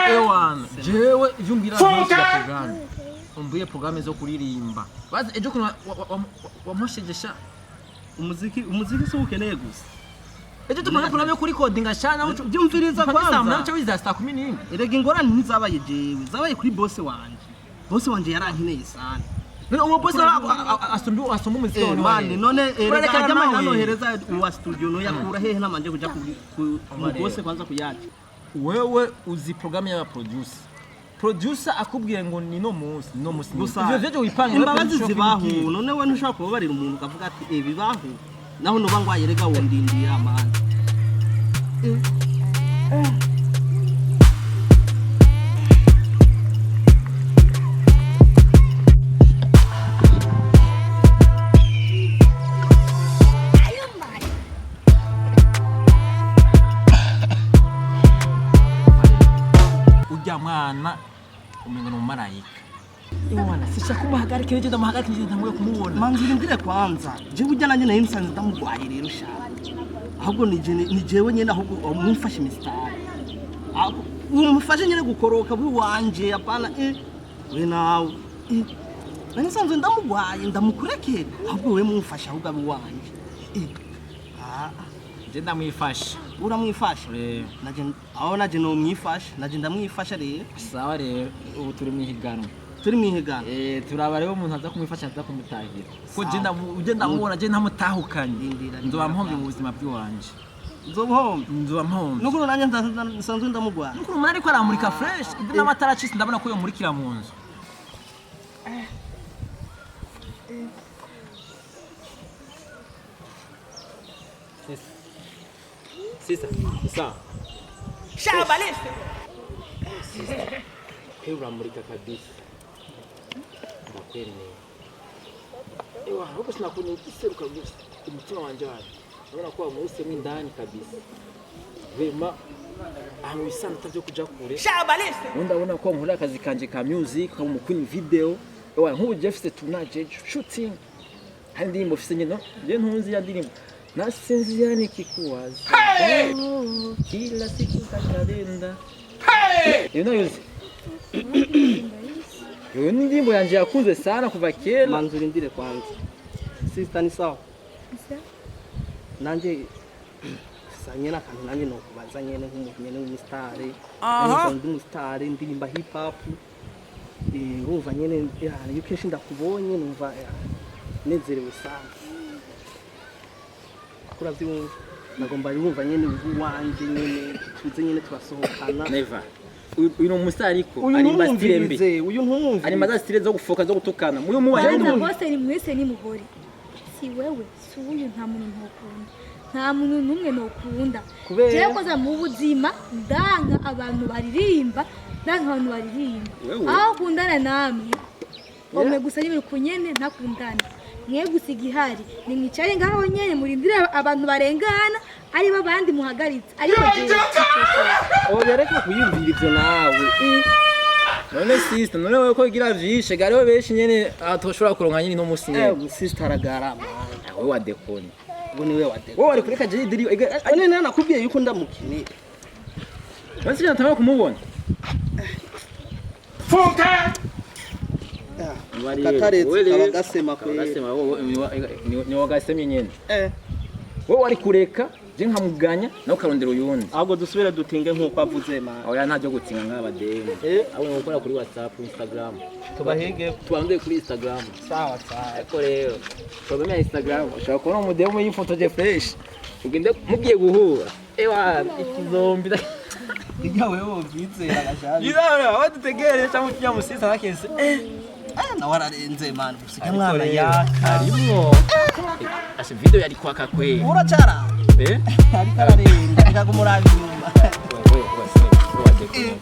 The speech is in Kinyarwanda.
ewana jewe ivyumbira programme umbuye programme zo kuririmba bazi ejo kuno wamoshejesha umuziki so ukeneye gusa ejo tukona programme yo kuri coding ashana byumviriza kwanza naco biza saa 11 erega ingorane ntizabaye jewe zabaye kuri boss wanje yarankeneye sana none uwo boss asumba umuziki wone mane none erega ajama yanohereza uwa studio no yakura hehe namanje kuja ku boss kwanza kuyaje wewe uzi programme ya producer akubwiye ngo ni no munsi ivyo vyo wipanga imbabazi zibaho none we ntushaka kubabarira umuntu ukavuga ati bibaho naho no bangwa yerega wondindira amana ujya mwana umengo no marayika Iwana sisha kumuhagarika nje ndamuhagarika nje ntamwe kumubona manzira ndire kwanza je ujya nanje nayo nsanze ndamugwaye rero sha ahubwo ni jewe nyene ahubwo umufashe mistari umufashe nyene gukoroka buri wanje apana we nawe nani nsanze ndamugwaye ndamukureke ahubwo we mumfasha ahubwo abi wanje je ndamwifasha uramwifasha naje no mwifasha naje ndamwifasha rero sawa rero ubu turi mwihiganwa turaba rero umuntu aza kumwifasha aza kumutahira ko je ndamubona je ntamutahukanye nzoba mpombe mu buzima bw'iwanje nzoba mpombe nuko nanje nsanzwe ndamugwana nuko umuntu ariko aramurika fresh ibyo n'amatara acisi ndabona ko yo murikira mu nzu Sisa. Shabalese. Ewa murika kabisa. Ndakwene. Ewa huko sinakuni ukiseruka gusa umutima wanje waje. Urabona ko amuse mindani kabisa. Vema aho isana tavyo kuja kure. Shabalese. Ndabona ko nkora akazi kanje ka music ka mu kuni video. Ewa nk'ubu Jeffse tunaje shooting. Hari ndimbo fise nyino. Je ntunzi ya ndirimbo. Nasinzia nikikuwaza kila siku kakalenda yuzi yo ndimbo yanje yakunze sana kuva kera manzuri ndire kwanza sister ni sawa nanje sanyena kandi nanje no kubaza nyene nk'umuntu nyene w'umustare ndi umustare ndirimba hip hop urumva nyene yo kenshi ndakubonye numva nezerewe sana kuravyo nagomba yumva nyene uwanje nyene tuze nyene turasohokana never uyu no musariko ari mbastire mbi uyu ntumvi ari mbastire zo gufoka zo gutukana muri mubaye nda bose ni mwese ni muhori si wewe si uyu nta muntu ntokunda nta muntu numwe nokunda je koza mu buzima ndanka abantu baririmba aho kundana namwe omwe gusa nyine kunyene ntakundana mwe gusiga ihari nimwicare ngaho nyene murindira abantu barengana ari babandi muhagaritse ari yareka kuyumvira ivyo nawe none sister none wewe ko gira vyishe gariho beshi nyene atoshobora kuronka nyine no musi nyene sister aragarama wewe wadekoni ubwo niwe wadekoni wewe ari kureka je diri none nakubwiye yuko ndamukinira basi natamwe kumubona funka kataretse abagasema ni wagasema nyene wowe wari kureka je nkamuganya nawe karondera uyundi ahubwo dusubira dutinge nkuko avuze ma oya ntajyo gutinga nk'abademu abo ngokora kuri WhatsApp Instagram tubahege tubanze kuri Instagram sawa ariko rero problem ya Instagram ushaka kubona umudemu y'ifoto je fresh ugende mugiye guhura ewa ikizombi Iga wewe vyizera gashaje yira wadutegere cyangwa kinyamusisa nakense na wararenze man usika mwana yakarimo ase video yari kwaka kwe uracara ari kararenga ndakagumurabi nyuma wewe